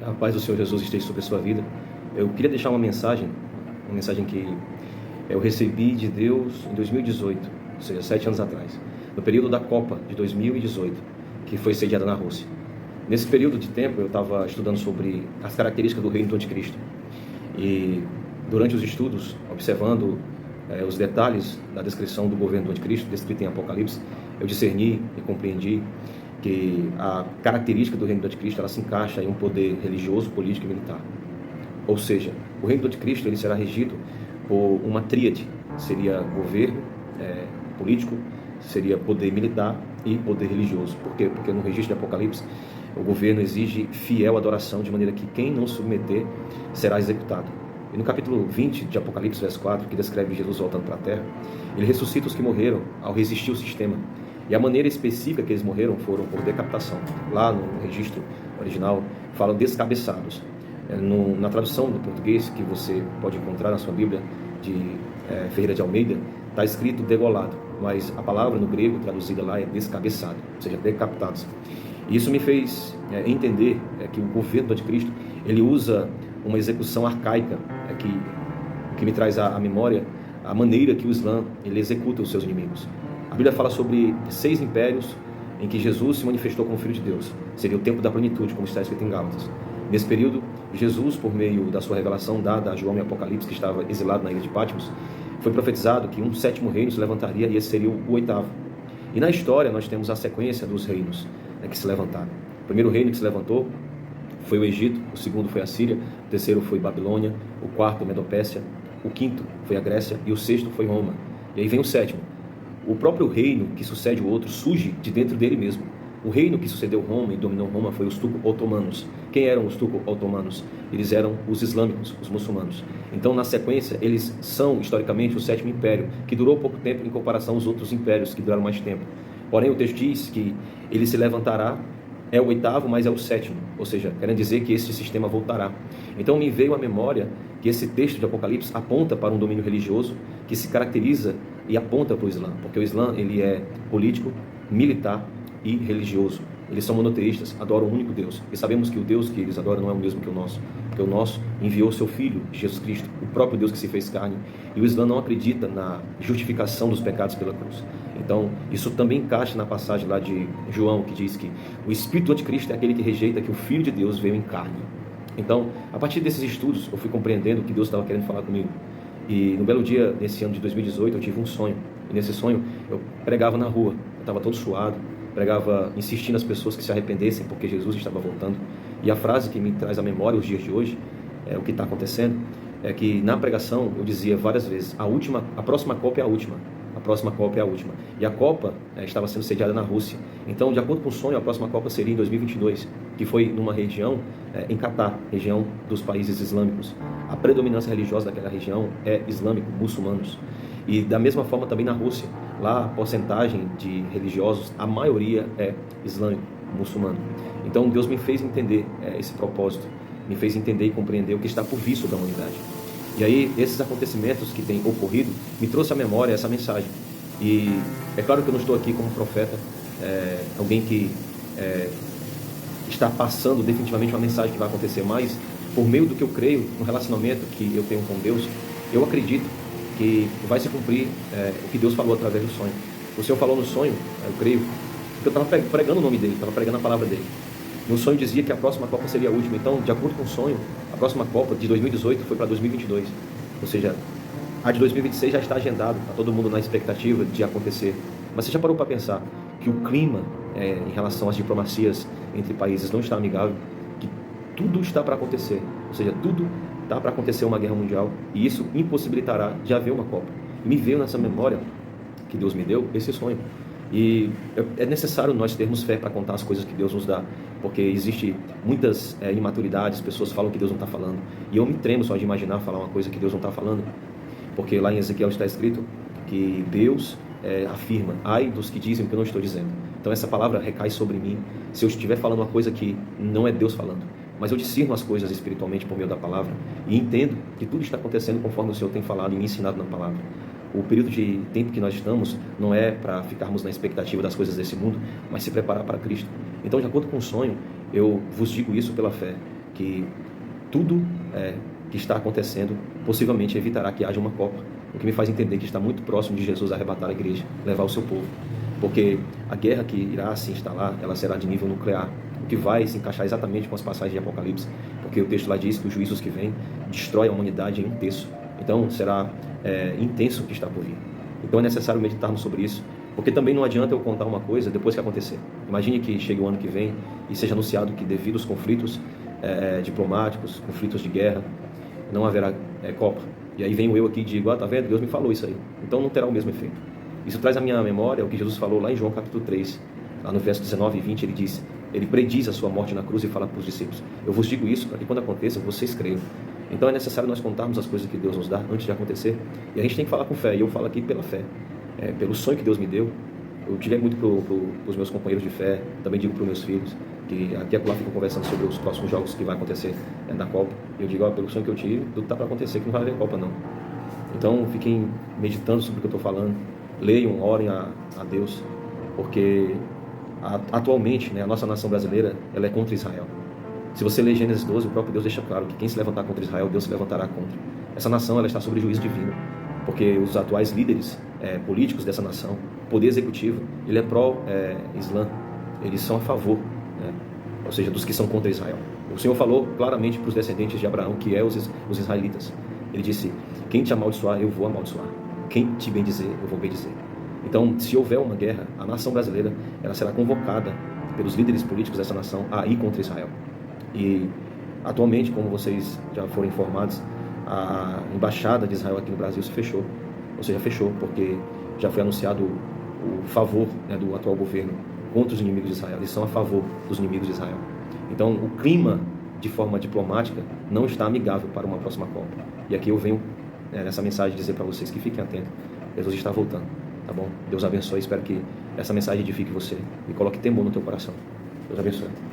A paz do Senhor Jesus esteja sobre a sua vida. Eu queria deixar uma mensagem que eu recebi de Deus em 2018, ou seja, 7 anos atrás, no período da Copa de 2018, que foi sediada na Rússia. Nesse período de tempo eu estava estudando sobre as características do reino do anticristo e durante os estudos, observando os detalhes da descrição do governo do anticristo, descrito em Apocalipse, eu discerni e compreendi que a característica do reino do anticristo ela se encaixa em um poder religioso, político e militar. Ou seja, o reino do anticristo ele será regido por uma tríade, seria governo político, seria poder militar e poder religioso. Por quê? Porque no registro de Apocalipse o governo exige fiel adoração, de maneira que quem não submeter será executado. E no capítulo 20 de Apocalipse, verso 4, que descreve Jesus voltando para a terra, ele ressuscita os que morreram ao resistir o sistema. E a maneira específica que eles morreram foram por decapitação. Lá no registro original fala descabeçados. Na tradução do português que você pode encontrar na sua Bíblia de Ferreira de Almeida, está escrito degolado, mas a palavra no grego traduzida lá é descabeçado, ou seja, decapitados. E isso me fez entender que o governo do anticristo ele usa uma execução arcaica, que me traz à memória a maneira que o Islã ele executa os seus inimigos. A Bíblia fala sobre 6 impérios em que Jesus se manifestou como Filho de Deus. Seria o tempo da plenitude, como está escrito em Gálatas. Nesse período, Jesus, por meio da sua revelação dada a João em Apocalipse, que estava exilado na ilha de Patmos, foi profetizado que um 7º reino se levantaria e esse seria o 8º. E na história nós temos a sequência dos reinos que se levantaram. O primeiro reino que se levantou foi o Egito, o segundo foi a Síria, o terceiro foi Babilônia, o quarto Medopécia, o quinto foi a Grécia e o sexto foi Roma. E aí vem o 7º. O próprio reino que sucede o outro surge de dentro dele mesmo. O reino que sucedeu Roma e dominou Roma foi os turco-otomanos. Quem eram os turco-otomanos? Eles eram os islâmicos, os muçulmanos. Então, na sequência, eles são, historicamente, o 7º império, que durou pouco tempo em comparação aos outros impérios, que duraram mais tempo. Porém, o texto diz que ele se levantará, é o 8º, mas é o 7º. Ou seja, querendo dizer que esse sistema voltará. Então, me veio à memória que esse texto de Apocalipse aponta para um domínio religioso que se caracteriza e aponta para o Islã, porque o Islã ele é político, militar e religioso. Eles são monoteístas, adoram o único Deus. E sabemos que o Deus que eles adoram não é o mesmo que o nosso, porque o nosso enviou seu Filho, Jesus Cristo, o próprio Deus que se fez carne. E o Islã não acredita na justificação dos pecados pela cruz. Então, isso também encaixa na passagem lá de João, que diz que o Espírito do Anticristo é aquele que rejeita que o Filho de Deus veio em carne. Então, a partir desses estudos, eu fui compreendendo o que Deus estava querendo falar comigo. E no belo dia, nesse ano de 2018, eu tive um sonho. E nesse sonho, eu pregava na rua. Eu estava todo suado, pregava insistindo às pessoas que se arrependessem, porque Jesus estava voltando. E a frase que me traz à memória os dias de hoje, o que está acontecendo, é que na pregação eu dizia várias vezes, a próxima Copa é a última. A próxima Copa é a última. E a Copa estava sendo sediada na Rússia. Então, de acordo com o sonho, a próxima Copa seria em 2022, que foi numa região, em Catar, região dos países islâmicos. A predominância religiosa daquela região é islâmico, muçulmanos. E da mesma forma também na Rússia, lá a porcentagem de religiosos, a maioria é islâmico, muçulmano. Então Deus me fez entender esse propósito, me fez entender e compreender o que está por vir sobre a humanidade. E aí esses acontecimentos que têm ocorrido me trouxe à memória essa mensagem. E é claro que eu não estou aqui como profeta, alguém que está passando definitivamente uma mensagem que vai acontecer, mas por meio do que eu creio, no relacionamento que eu tenho com Deus, eu acredito que vai se cumprir o que Deus falou através do sonho. O Senhor falou no sonho, eu creio, porque eu estava pregando o nome dele, estava pregando a palavra dele. No sonho dizia que a próxima Copa seria a última. Então, de acordo com o sonho, a próxima Copa de 2018 foi para 2022. Ou seja, a de 2026 já está agendada, está todo mundo na expectativa de acontecer. Mas você já parou para pensar que o clima em relação às diplomacias entre países não está amigável? Que tudo está para acontecer. Ou seja, tudo está para acontecer uma guerra mundial e isso impossibilitará de haver uma Copa. E me veio nessa memória que Deus me deu esse sonho. E é necessário nós termos fé para contar as coisas que Deus nos dá, porque existe muitas imaturidades, pessoas falam que Deus não está falando, e eu me tremo só de imaginar falar uma coisa que Deus não está falando, porque lá em Ezequiel está escrito que Deus afirma, ai dos que dizem o que eu não estou dizendo. Então essa palavra recai sobre mim se eu estiver falando uma coisa que não é Deus falando, mas eu discerno as coisas espiritualmente por meio da palavra e entendo que tudo está acontecendo conforme o Senhor tem falado e me ensinado na palavra. O período de tempo que nós estamos não é para ficarmos na expectativa das coisas desse mundo, mas se preparar para Cristo. Então, de acordo com o sonho, eu vos digo isso pela fé. que tudo que está acontecendo possivelmente evitará que haja uma Copa, o que me faz entender que está muito próximo de Jesus arrebatar a igreja, levar o seu povo, porque a guerra que irá se instalar, ela será de nível nuclear, o que vai se encaixar exatamente com as passagens de Apocalipse, porque o texto lá diz que os juízos que vêm destrói a humanidade em um terço. Então será intenso o que está por vir. Então é necessário meditarmos sobre isso, porque também não adianta eu contar uma coisa depois que acontecer. Imagine que chegue o ano que vem e seja anunciado que devido aos conflitos diplomáticos, conflitos de guerra, não haverá Copa. E aí venho eu aqui e digo, tá vendo? Deus me falou isso aí. Então não terá o mesmo efeito. Isso traz à minha memória o que Jesus falou lá em João capítulo 3, lá no verso 19 e 20, ele diz, ele prediz a sua morte na cruz e fala para os discípulos, eu vos digo isso para que quando aconteça, vocês creiam. Então é necessário nós contarmos as coisas que Deus nos dá antes de acontecer, e a gente tem que falar com fé, e eu falo aqui pela fé, pelo sonho que Deus me deu. Eu tirei muito para os meus companheiros de fé, também digo para os meus filhos, que aqui e acolá ficam conversando sobre os próximos jogos que vai acontecer na Copa, e eu digo, pelo sonho que eu tive, tudo está para acontecer, que não vai haver Copa não. Então fiquem meditando sobre o que eu estou falando, leiam, orem a Deus, porque atualmente a nossa nação brasileira ela é contra Israel. Se você ler Gênesis 12, o próprio Deus deixa claro que quem se levantar contra Israel, Deus se levantará contra. Essa nação ela está sob juízo divino, porque os atuais líderes políticos dessa nação, o poder executivo, ele é pró-Islã, eles são a favor, ou seja, dos que são contra Israel. O Senhor falou claramente para os descendentes de Abraão, que é os israelitas. Ele disse, quem te amaldiçoar, eu vou amaldiçoar. Quem te bendizer, eu vou bendizer. Então, se houver uma guerra, a nação brasileira ela será convocada pelos líderes políticos dessa nação a ir contra Israel. E, atualmente, como vocês já foram informados, a embaixada de Israel aqui no Brasil se fechou. Ou seja, fechou, porque já foi anunciado o favor do atual governo contra os inimigos de Israel. Eles são a favor dos inimigos de Israel. Então, o clima, de forma diplomática, não está amigável para uma próxima Copa. E aqui eu venho, nessa mensagem, dizer para vocês que fiquem atentos. Jesus está voltando, tá bom? Deus abençoe. Espero que essa mensagem edifique você e coloque temor no teu coração. Deus abençoe.